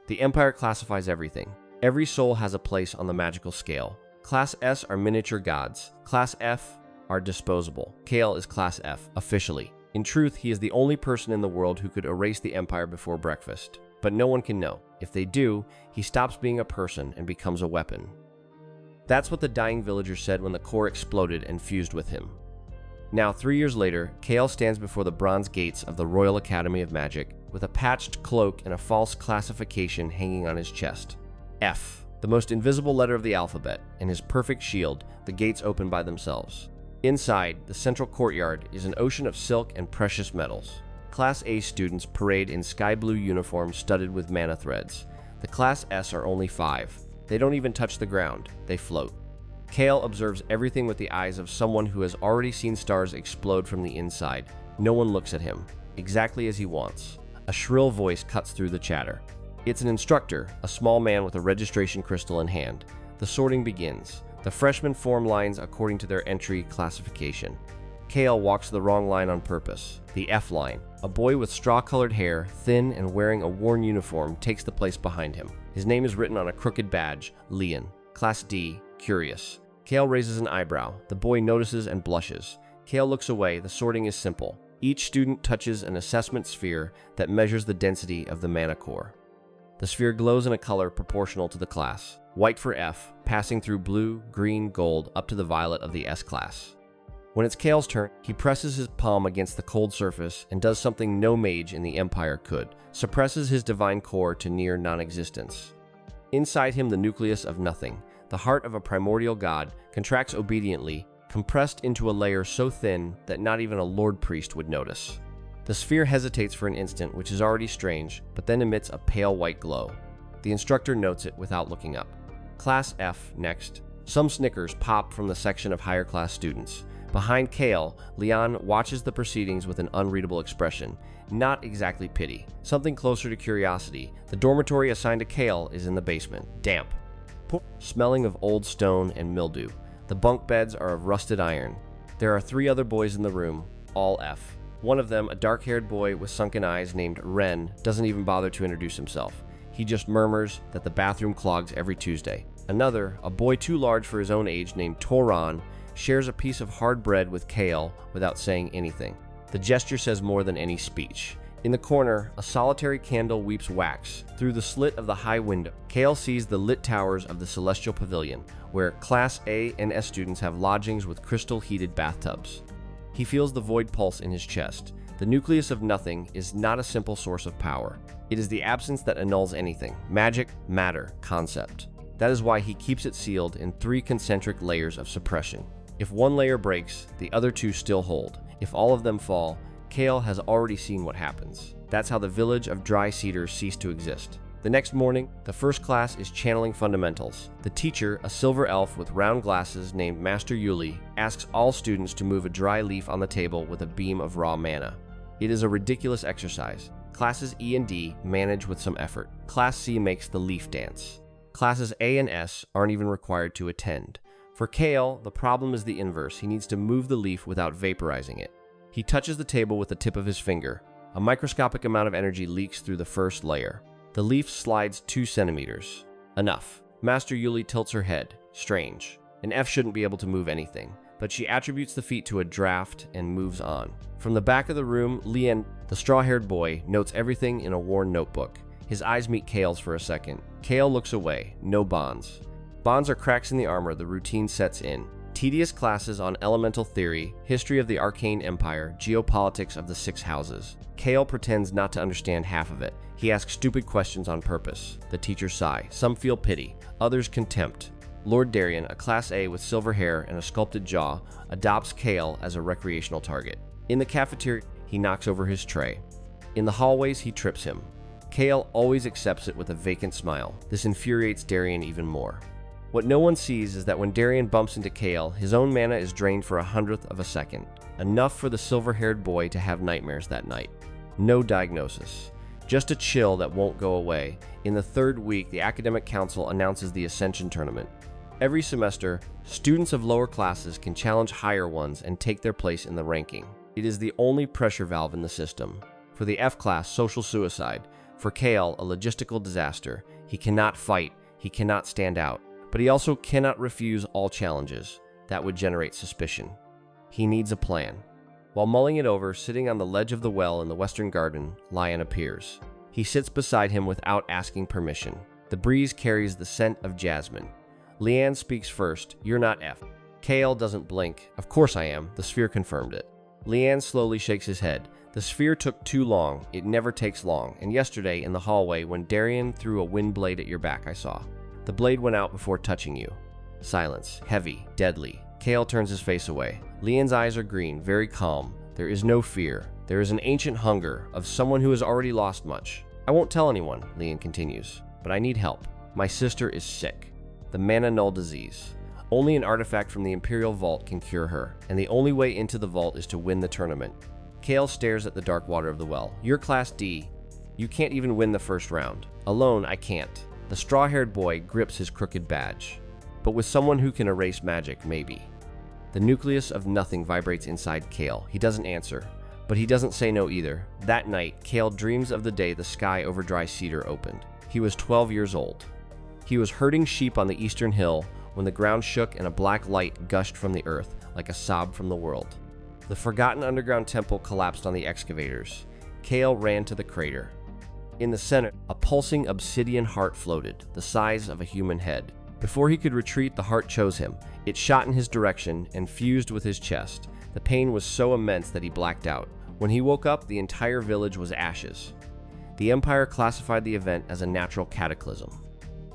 The Empire classifies everything. Every soul has a place on the magical scale. Class S are miniature gods. Class F are disposable. Kael is Class F, officially. In truth, he is the only person in the world who could erase the Empire before breakfast. But no one can know. If they do, he stops being a person and becomes a weapon. That's what the dying villager said when the core exploded and fused with him. Now, 3 years later, Kael stands before the bronze gates of the Royal Academy of Magic with a patched cloak and a false classification hanging on his chest. F, the most invisible letter of the alphabet, and his perfect shield, the gates open by themselves. Inside, the central courtyard is an ocean of silk and precious metals. Class A students parade in sky blue uniforms studded with mana threads. The Class S are only 5. They don't even touch the ground, they float. Kael observes everything with the eyes of someone who has already seen stars explode from the inside. No one looks at him, exactly as he wants. A shrill voice cuts through the chatter. It's an instructor, a small man with a registration crystal in hand. The sorting begins. The freshmen form lines according to their entry classification. Kael walks the wrong line on purpose, the F line. A boy with straw-colored hair, thin and wearing a worn uniform, takes the place behind him. His name is written on a crooked badge, Leon. Class D, curious. Kael raises an eyebrow. The boy notices and blushes. Kael looks away. The sorting is simple. Each student touches an assessment sphere that measures the density of the mana core. The sphere glows in a color proportional to the class. White for F, passing through blue, green, gold, up to the violet of the S class. When it's Kael's turn, he presses his palm against the cold surface and does something no mage in the Empire could, suppresses his divine core to near non-existence. Inside him, the Nucleus of Nothing, the heart of a primordial god, contracts obediently, compressed into a layer so thin that not even a lord priest would notice. The sphere hesitates for an instant, which is already strange, but then emits a pale white glow. The instructor notes it without looking up. Class F, next. Some snickers pop from the section of higher class students. Behind Kael, Leon watches the proceedings with an unreadable expression. Not exactly pity. Something closer to curiosity. The dormitory assigned to Kael is in the basement. Damp. Smelling of old stone and mildew. The bunk beds are of rusted iron. There are 3 other boys in the room, all F. One of them, a dark-haired boy with sunken eyes named Ren, doesn't even bother to introduce himself. He just murmurs that the bathroom clogs every Tuesday. Another, a boy too large for his own age named Toran, shares a piece of hard bread with Kael without saying anything. The gesture says more than any speech. In the corner, a solitary candle weeps wax through the slit of the high window. Kael sees the lit towers of the Celestial Pavilion, where Class A and S students have lodgings with crystal-heated bathtubs. He feels the void pulse in his chest. The Nucleus of Nothing is not a simple source of power. It is the absence that annuls anything. Magic, matter, concept. That is why he keeps it sealed in 3 concentric layers of suppression. If one layer breaks, the other 2 still hold. If all of them fall, Kael has already seen what happens. That's how the village of dry cedars ceased to exist. The next morning, the first class is channeling fundamentals. The teacher, a silver elf with round glasses named Master Yuli, asks all students to move a dry leaf on the table with a beam of raw mana. It is a ridiculous exercise. Classes E and D manage with some effort. Class C makes the leaf dance. Classes A and S aren't even required to attend. For Kael, the problem is the inverse. He needs to move the leaf without vaporizing it. He touches the table with the tip of his finger. A microscopic amount of energy leaks through the first layer. The leaf slides 2 centimeters. Enough. Master Yuli tilts her head. Strange. An F shouldn't be able to move anything, but she attributes the feat to a draft and moves on. From the back of the room, Lien, the straw-haired boy, notes everything in a worn notebook. His eyes meet Kael's for a second. Kael looks away. No bonds. Bonds are cracks in the armor. The routine sets in. Tedious classes on elemental theory, history of the arcane empire, geopolitics of the 6 houses. Kael pretends not to understand half of it. He asks stupid questions on purpose. The teachers sigh. Some feel pity, others contempt. Lord Darien, a Class A with silver hair and a sculpted jaw, adopts Kael as a recreational target. In the cafeteria, he knocks over his tray. In the hallways, he trips him. Kael always accepts it with a vacant smile. This infuriates Darien even more. What no one sees is that when Darien bumps into Kael, his own mana is drained for 1/100th of a second. Enough for the silver-haired boy to have nightmares that night. No diagnosis. Just a chill that won't go away. In the 3rd week, the Academic Council announces the Ascension Tournament. Every semester, students of lower classes can challenge higher ones and take their place in the ranking. It is the only pressure valve in the system. For the F class, social suicide. For Kael, a logistical disaster. He cannot fight, he cannot stand out, but he also cannot refuse all challenges. That would generate suspicion. He needs a plan. While mulling it over, sitting on the ledge of the well in the western garden, Lion appears. He sits beside him without asking permission. The breeze carries the scent of jasmine. Lian speaks first. You're not F. Kael doesn't blink. Of course I am. The sphere confirmed it. Lian slowly shakes his head. The sphere took too long. It never takes long. And yesterday in the hallway when Darian threw a wind blade at your back, I saw. The blade went out before touching you. Silence. Heavy. Deadly. Kael turns his face away. Lian's eyes are green, very calm. There is no fear. There is an ancient hunger of someone who has already lost much. I won't tell anyone, Lian continues, but I need help. My sister is sick. The mana null disease. Only an artifact from the Imperial Vault can cure her, and the only way into the vault is to win the tournament. Kael stares at the dark water of the well. You're Class D. You can't even win the first round. Alone, I can't. The straw-haired boy grips his crooked badge. But with someone who can erase magic, maybe. The Nucleus of Nothing vibrates inside Kael. He doesn't answer, but he doesn't say no either. That night, Kael dreams of the day the sky over Dry Cedar opened. He was 12 years old. He was herding sheep on the eastern hill when the ground shook and a black light gushed from the earth like a sob from the world. The forgotten underground temple collapsed on the excavators. Kael ran to the crater. In the center, a pulsing obsidian heart floated, the size of a human head. Before he could retreat, the heart chose him. It shot in his direction and fused with his chest. The pain was so immense that he blacked out. When he woke up, the entire village was ashes. The Empire classified the event as a natural cataclysm.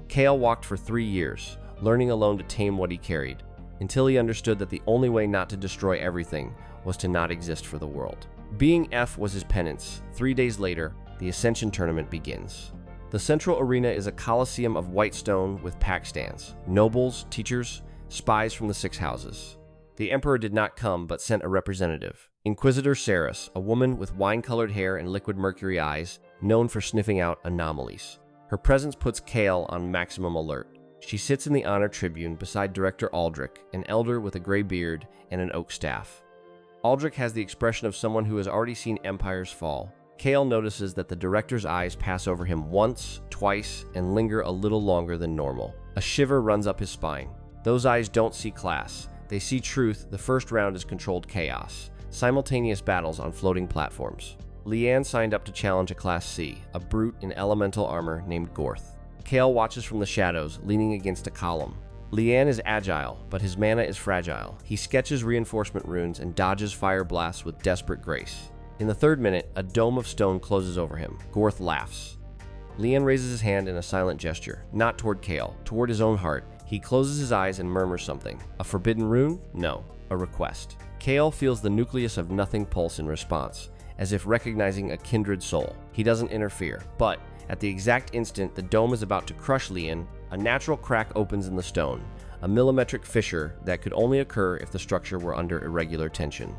Kael walked for 3 years, learning alone to tame what he carried, until he understood that the only way not to destroy everything was to not exist for the world. Being F was his penance. 3 days later, the Ascension tournament begins. The central arena is a coliseum of white stone with pack stands, nobles, teachers, spies from the 6 houses. The Emperor did not come, but sent a representative. Inquisitor Saris, a woman with wine-colored hair and liquid mercury eyes, known for sniffing out anomalies. Her presence puts Kael on maximum alert. She sits in the honor tribune beside Director Aldrich, an elder with a gray beard and an oak staff. Aldrich has the expression of someone who has already seen empires fall. Kael notices that the director's eyes pass over him once, twice, and linger a little longer than normal. A shiver runs up his spine. Those eyes don't see class. They see truth. The first round is controlled chaos. Simultaneous battles on floating platforms. Lian signed up to challenge a Class C, a brute in elemental armor named Gorth. Kael watches from the shadows, leaning against a column. Lian is agile, but his mana is fragile. He sketches reinforcement runes and dodges fire blasts with desperate grace. In the 3rd minute, a dome of stone closes over him. Gorth laughs. Lian raises his hand in a silent gesture, not toward Kael, toward his own heart. He closes his eyes and murmurs something. A forbidden rune? No, a request. Kael feels the Nucleus of Nothing pulse in response, as if recognizing a kindred soul. He doesn't interfere, but at the exact instant the dome is about to crush Lian, a natural crack opens in the stone, a millimetric fissure that could only occur if the structure were under irregular tension.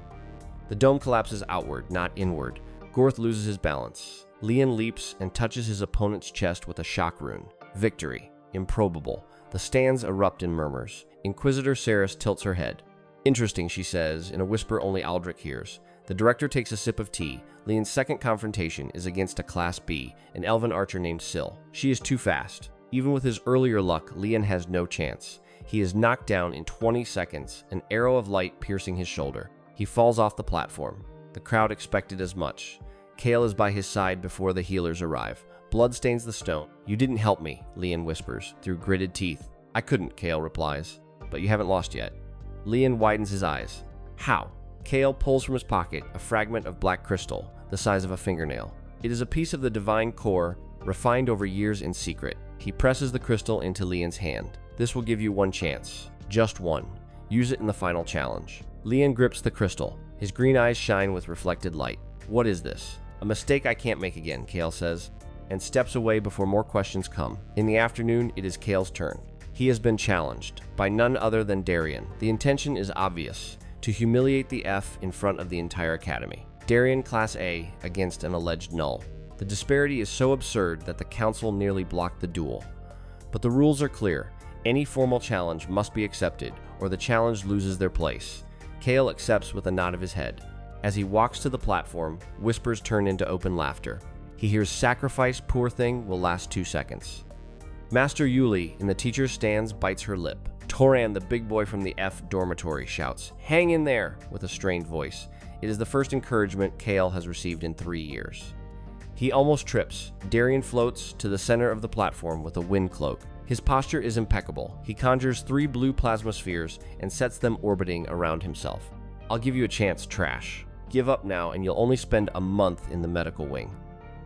The dome collapses outward, not inward. Gorth loses his balance. Lian leaps and touches his opponent's chest with a shock rune. Victory. Improbable. The stands erupt in murmurs. Inquisitor Saris tilts her head. Interesting, she says, in a whisper only Aldrich hears. The director takes a sip of tea. Lian's second confrontation is against a Class B, an elven archer named Syl. She is too fast. Even with his earlier luck, Lian has no chance. He is knocked down in 20 seconds, an arrow of light piercing his shoulder. He falls off the platform. The crowd expected as much. Kael is by his side before the healers arrive. Blood stains the stone. You didn't help me, Lian whispers, through gritted teeth. I couldn't, Kael replies. But you haven't lost yet. Lian widens his eyes. How? Kael pulls from his pocket a fragment of black crystal, the size of a fingernail. It is a piece of the divine core, refined over years in secret. He presses the crystal into Lian's hand. This will give you one chance. Just one. Use it in the final challenge. Lian grips the crystal. His green eyes shine with reflected light. What is this? A mistake I can't make again, Kael says, and steps away before more questions come. In the afternoon, it is Kael's turn. He has been challenged by none other than Darian. The intention is obvious, to humiliate the F in front of the entire academy. Darian Class A against an alleged null. The disparity is so absurd that the council nearly blocked the duel. But the rules are clear. Any formal challenge must be accepted, or the challenge loses their place. Kael accepts with a nod of his head. As he walks to the platform, whispers turn into open laughter. He hears sacrifice, poor thing, will last 2 seconds. Master Yuli in the teacher's stands bites her lip. Toran, the big boy from the F dormitory, shouts, "Hang in there," with a strained voice. It is the first encouragement Kael has received in 3 years. He almost trips. Darien floats to the center of the platform with a wind cloak. His posture is impeccable. He conjures 3 blue plasma spheres and sets them orbiting around himself. "I'll give you a chance, trash. Give up now and you'll only spend a month in the medical wing."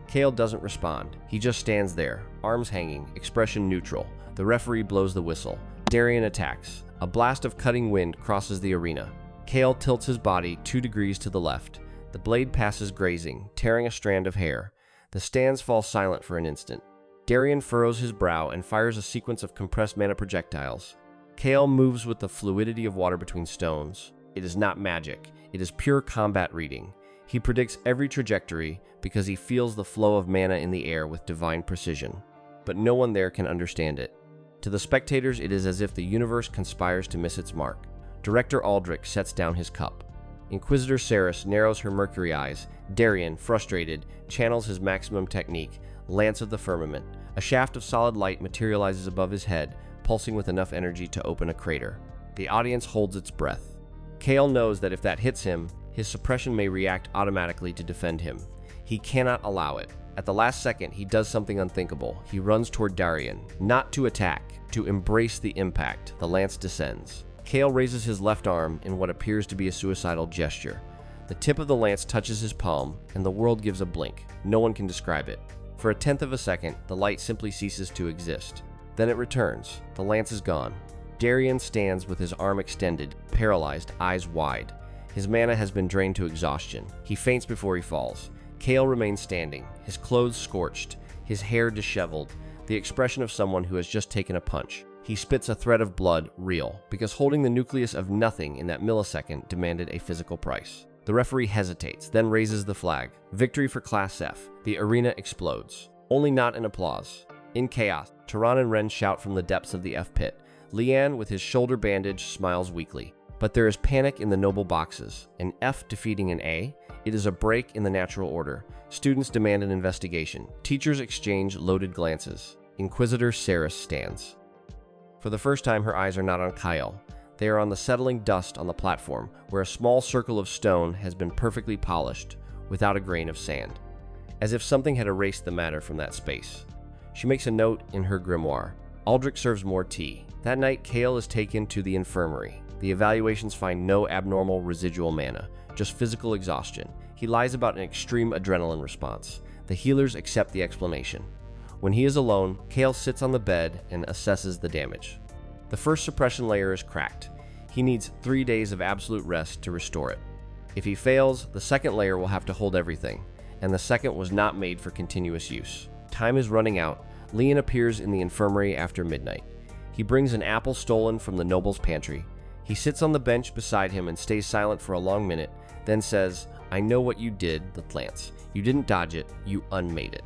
Kael doesn't respond. He just stands there, arms hanging, expression neutral. The referee blows the whistle. Darien attacks. A blast of cutting wind crosses the arena. Kael tilts his body 2 degrees to the left. The blade passes grazing, tearing a strand of hair. The stands fall silent for an instant. Darien furrows his brow and fires a sequence of compressed mana projectiles. Kael moves with the fluidity of water between stones. It is not magic. It is pure combat reading. He predicts every trajectory because he feels the flow of mana in the air with divine precision. But no one there can understand it. To the spectators, it is as if the universe conspires to miss its mark. Director Aldrich sets down his cup. Inquisitor Saris narrows her mercury eyes. Darien, frustrated, channels his maximum technique, Lance of the Firmament. A shaft of solid light materializes above his head, pulsing with enough energy to open a crater. The audience holds its breath. Kael knows that if that hits him, his suppression may react automatically to defend him. He cannot allow it. At the last second, he does something unthinkable. He runs toward Darien, not to attack, to embrace the impact. The lance descends. Kael raises his left arm in what appears to be a suicidal gesture. The tip of the lance touches his palm, and the world gives a blink. No one can describe it. For a tenth of a second, the light simply ceases to exist. Then it returns. The lance is gone. Darien stands with his arm extended, paralyzed, eyes wide. His mana has been drained to exhaustion. He faints before he falls. Kael remains standing, his clothes scorched, his hair disheveled, the expression of someone who has just taken a punch. He spits a thread of blood, real, because holding the nucleus of nothing in that millisecond demanded a physical price. The referee hesitates, then raises the flag. Victory for Class F. The arena explodes. Only not in applause. In chaos, Taran and Ren shout from the depths of the F pit. Lian, with his shoulder bandage, smiles weakly. But there is panic in the noble boxes. An F defeating an A? It is a break in the natural order. Students demand an investigation. Teachers exchange loaded glances. Inquisitor Saris stands. For the first time, her eyes are not on Kael. They are on the settling dust on the platform, where a small circle of stone has been perfectly polished, without a grain of sand, as if something had erased the matter from that space. She makes a note in her grimoire. Aldrich serves more tea. That night, Kael is taken to the infirmary. The evaluations find no abnormal residual mana, just physical exhaustion. He lies about an extreme adrenaline response. The healers accept the explanation. When he is alone, Kael sits on the bed and assesses the damage. The first suppression layer is cracked. He needs 3 days of absolute rest to restore it. If he fails, the second layer will have to hold everything, and the second was not made for continuous use. Time is running out. Lian appears in the infirmary after midnight. He brings an apple stolen from the noble's pantry. He sits on the bench beside him and stays silent for a long minute, then says, "I know what you did, the plants. You didn't dodge it, you unmade it."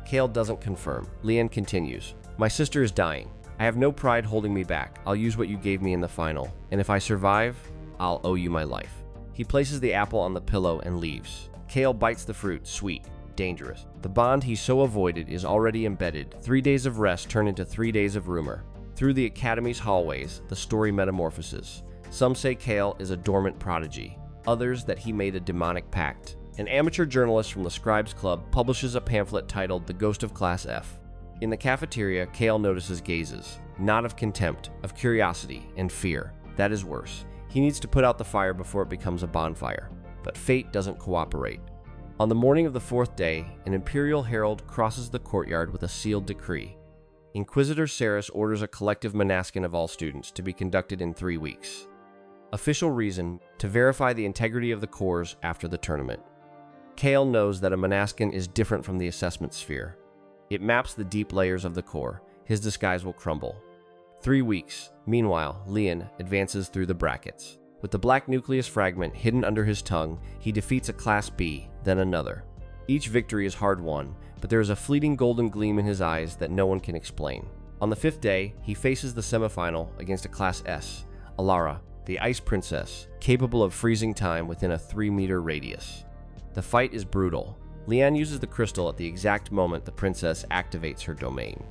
Kael doesn't confirm. Lian continues, "My sister is dying. I have no pride holding me back. I'll use what you gave me in the final, and if I survive, I'll owe you my life." He places the apple on the pillow and leaves. Kael bites the fruit, sweet, dangerous. The bond he so avoided is already embedded. 3 days of rest turn into 3 days of rumor. Through the academy's hallways, the story metamorphoses. Some say Kael is a dormant prodigy, others that he made a demonic pact. An amateur journalist from the Scribes Club publishes a pamphlet titled The Ghost of Class F. In the cafeteria, Kael notices gazes, not of contempt, of curiosity and fear. That is worse. He needs to put out the fire before it becomes a bonfire. But fate doesn't cooperate. On the morning of the 4th day, an imperial herald crosses the courtyard with a sealed decree. Inquisitor Saris orders a collective monaskin of all students to be conducted in 3 weeks. Official reason: to verify the integrity of the cores after the tournament. Kael knows that a monaskin is different from the assessment sphere. It maps the deep layers of the core. His disguise will crumble. 3 weeks. Meanwhile, Lian advances through the brackets. With the black nucleus fragment hidden under his tongue, he defeats a Class B, then another. Each victory is hard won, but there is a fleeting golden gleam in his eyes that no one can explain. On the 5th day, he faces the semifinal against a Class S, Alara, the Ice Princess, capable of freezing time within a 3-meter radius. The fight is brutal. Lian uses the crystal at the exact moment the princess activates her domain.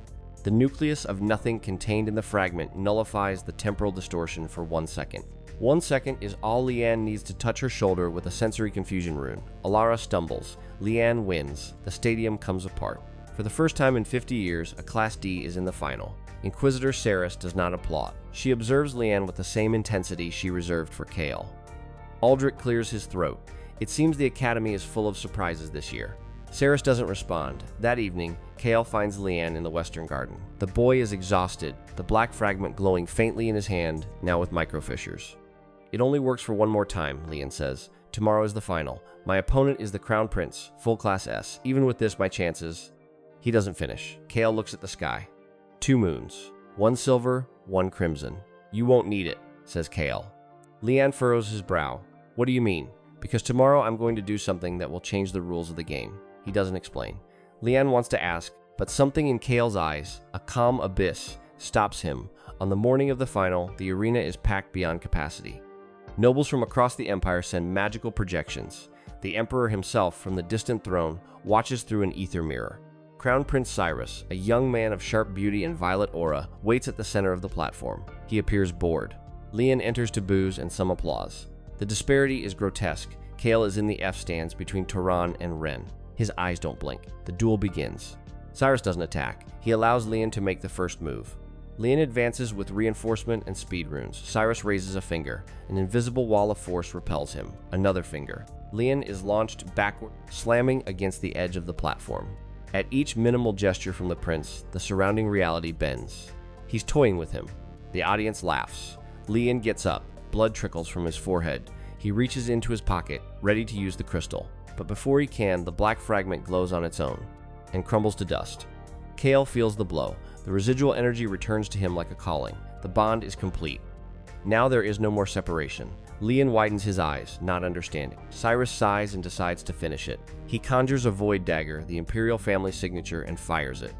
The nucleus of nothing contained in the fragment nullifies the temporal distortion for 1 second. 1 second is all Lian needs to touch her shoulder with a sensory confusion rune. Alara stumbles. Lian wins. The stadium comes apart. For the first time in 50 years, a Class D is in the final. Inquisitor Saris does not applaud. She observes Lian with the same intensity she reserved for Kael. Aldrich clears his throat. It seems the Academy is full of surprises this year. Saris doesn't respond. That evening, Kael finds Lian in the western garden. The boy is exhausted, the black fragment glowing faintly in his hand, now with microfissures. It only works for one more time, Lian says. Tomorrow is the final. My opponent is the Crown Prince, full Class S. Even with this, my chances... He doesn't finish. Kael looks at the sky. 2 moons. 1 silver, 1 crimson. You won't need it, says Kael. Lian furrows his brow. What do you mean? Because tomorrow I'm going to do something that will change the rules of the game. He doesn't explain. Lian wants to ask, but something in Kael's eyes, a calm abyss, stops him. On the morning of the final, the arena is packed beyond capacity. Nobles from across the empire send magical projections. The emperor himself, from the distant throne, watches through an ether mirror. Crown Prince Cyrus, a young man of sharp beauty and violet aura, waits at the center of the platform. He appears bored. Lian enters to boos and some applause. The disparity is grotesque. Kael is in the F stands between Turan and Ren. His eyes don't blink. The duel begins. Cyrus doesn't attack. He allows Lian to make the first move. Lian advances with reinforcement and speed runes. Cyrus raises a finger. An invisible wall of force repels him. Another finger. Lian is launched backward, slamming against the edge of the platform. At each minimal gesture from the prince, the surrounding reality bends. He's toying with him. The audience laughs. Lian gets up. Blood trickles from his forehead. He reaches into his pocket, ready to use the crystal. But before he can, the black fragment glows on its own and crumbles to dust. Kael feels the blow. The residual energy returns to him like a calling. The bond is complete. Now there is no more separation. Lian widens his eyes, not understanding. Cyrus sighs and decides to finish it. He conjures a void dagger, the imperial family signature, and fires it.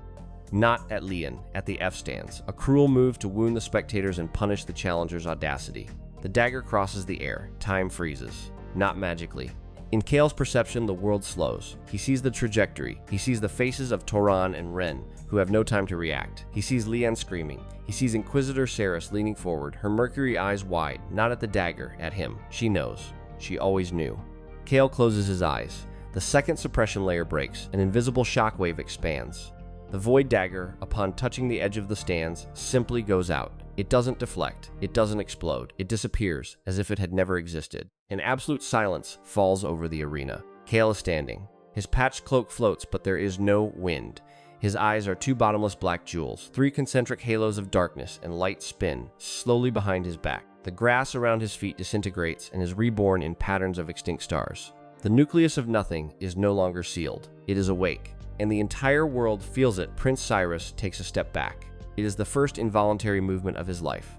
Not at Lian, at the F stands, a cruel move to wound the spectators and punish the challenger's audacity. The dagger crosses the air. Time freezes. Not magically. In Kael's perception, the world slows. He sees the trajectory. He sees the faces of Turan and Ren, who have no time to react. He sees Lian screaming. He sees Inquisitor Saris leaning forward, her mercury eyes wide, not at the dagger, at him. She knows. She always knew. Kael closes his eyes. The second suppression layer breaks. An invisible shockwave expands. The void dagger, upon touching the edge of the stands, simply goes out. It doesn't deflect. It doesn't explode. It disappears, as if it had never existed. An absolute silence falls over the arena. Kael is standing. His patched cloak floats, but there is no wind. His eyes are 2 bottomless black jewels. 3 concentric halos of darkness and light spin slowly behind his back. The grass around his feet disintegrates and is reborn in patterns of extinct stars. The nucleus of nothing is no longer sealed. It is awake. And the entire world feels it. Prince Cyrus takes a step back. It is the first involuntary movement of his life.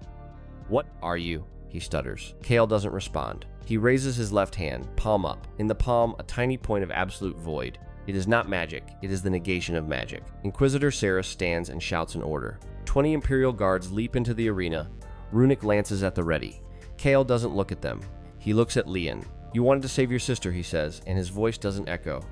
"What are you?" he stutters. Kael doesn't respond. He raises his left hand, palm up. In the palm, a tiny point of absolute void. It is not magic. It is the negation of magic. Inquisitor Saris stands and shouts an order. 20 Imperial guards leap into the arena, runic lances at the ready. Kael doesn't look at them. He looks at Lian. "You wanted to save your sister," he says, and his voice doesn't echo.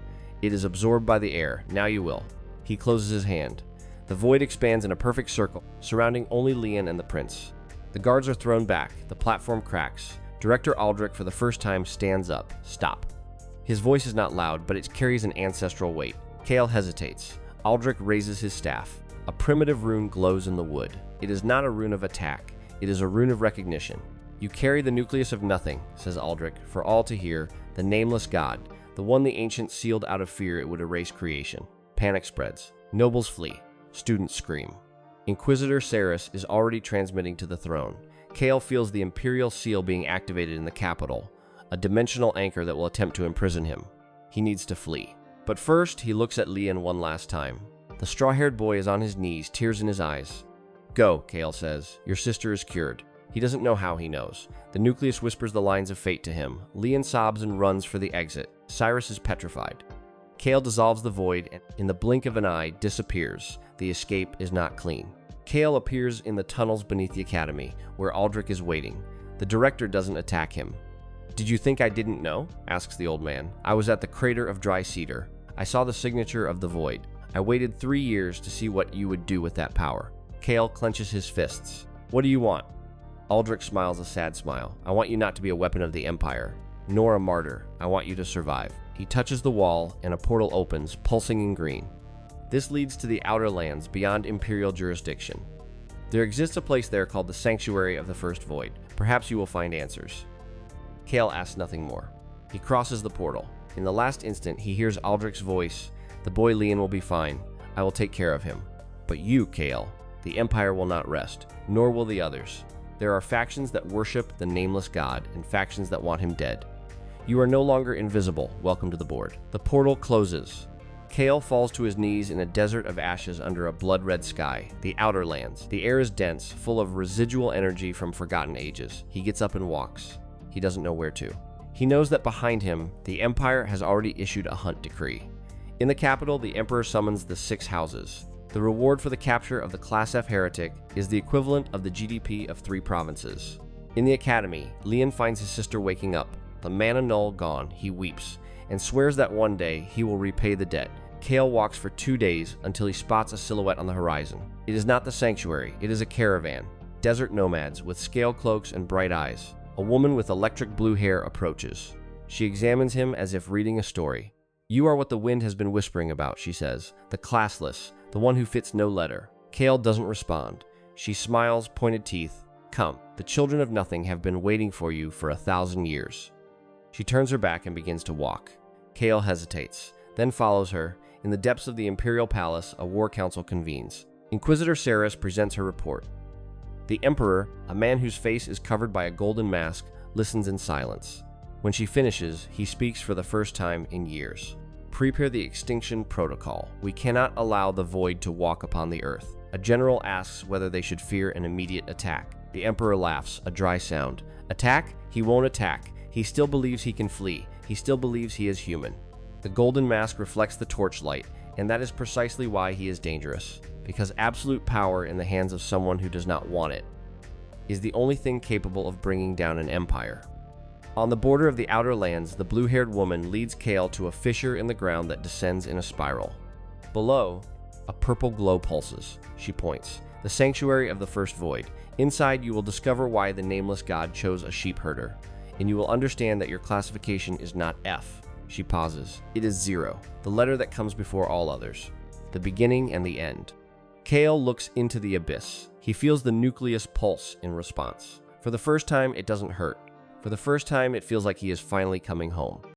It is absorbed by the air. "Now you will." He closes his hand. The void expands in a perfect circle, surrounding only Lian and the prince. The guards are thrown back. The platform cracks. Director Aldrich, for the first time, stands up. "Stop." His voice is not loud, but it carries an ancestral weight. Kael hesitates. Aldrich raises his staff. A primitive rune glows in the wood. It is not a rune of attack. It is a rune of recognition. "You carry the nucleus of nothing," says Aldrich, for all to hear, "the nameless god, the one the ancients sealed out of fear it would erase creation." Panic spreads. Nobles flee. Students scream. Inquisitor Saris is already transmitting to the throne. Kael feels the imperial seal being activated in the capital, a dimensional anchor that will attempt to imprison him. He needs to flee. But first, he looks at Lian one last time. The straw-haired boy is on his knees, tears in his eyes. "Go," Kael says. "Your sister is cured." He doesn't know how he knows. The nucleus whispers the lines of fate to him. Lian sobs and runs for the exit. Cyrus is petrified. Kael dissolves the void and, in the blink of an eye, disappears. The escape is not clean. Kael appears in the tunnels beneath the academy, where Aldrich is waiting. The director doesn't attack him. "Did you think I didn't know?" asks the old man. "I was at the crater of dry cedar. I saw the signature of the void. I waited 3 years to see what you would do with that power. Kael clenches his fists. What do you want? Aldrich smiles a sad smile. I want you not to be a weapon of the Empire, nor a martyr. I want you to survive. He touches the wall, and a portal opens, pulsing in green. This leads to the outer lands beyond Imperial jurisdiction. There exists a place there called the Sanctuary of the First Void. Perhaps you will find answers. Kael asks nothing more. He crosses the portal. In the last instant, he hears Aldrich's voice. The boy Leon will be fine. I will take care of him. But you, Kael, the Empire will not rest, nor will the others. There are factions that worship the nameless god and factions that want him dead. You are no longer invisible. Welcome to the board. The portal closes. Kael falls to his knees in a desert of ashes under a blood-red sky, the outer lands. The air is dense, full of residual energy from forgotten ages. He gets up and walks. He doesn't know where to. He knows that behind him, the Empire has already issued a hunt decree. In the capital, the Emperor summons the 6 houses. The reward for the capture of the Class F heretic is the equivalent of the GDP of 3 provinces. In the academy, Leon finds his sister waking up. The mana null gone, he weeps, and swears that one day he will repay the debt. Kael walks for 2 days until he spots a silhouette on the horizon. It is not the sanctuary, it is a caravan. Desert nomads with scale cloaks and bright eyes. A woman with electric blue hair approaches. She examines him as if reading a story. You are what the wind has been whispering about, she says. The classless, the one who fits no letter. Kael doesn't respond. She smiles, pointed teeth. Come, the children of nothing have been waiting for you for 1,000 years. She turns her back and begins to walk. Kael hesitates, then follows her. In the depths of the Imperial Palace, a war council convenes. Inquisitor Saris presents her report. The Emperor, a man whose face is covered by a golden mask, listens in silence. When she finishes, he speaks for the first time in years. Prepare the extinction protocol. We cannot allow the void to walk upon the earth. A general asks whether they should fear an immediate attack. The Emperor laughs, a dry sound. Attack? He won't attack. He still believes he can flee. He still believes he is human. The golden mask reflects the torchlight, and that is precisely why he is dangerous. Because absolute power in the hands of someone who does not want it is the only thing capable of bringing down an empire. On the border of the outer lands, the blue-haired woman leads Kael to a fissure in the ground that descends in a spiral. Below, a purple glow pulses. She points. The sanctuary of the first void. Inside, you will discover why the nameless god chose a sheep herder, and you will understand that your classification is not F. She pauses. It is 0, the letter that comes before all others, the beginning and the end. Kael looks into the abyss. He feels the nucleus pulse in response. For the first time, it doesn't hurt. For the first time, it feels like he is finally coming home.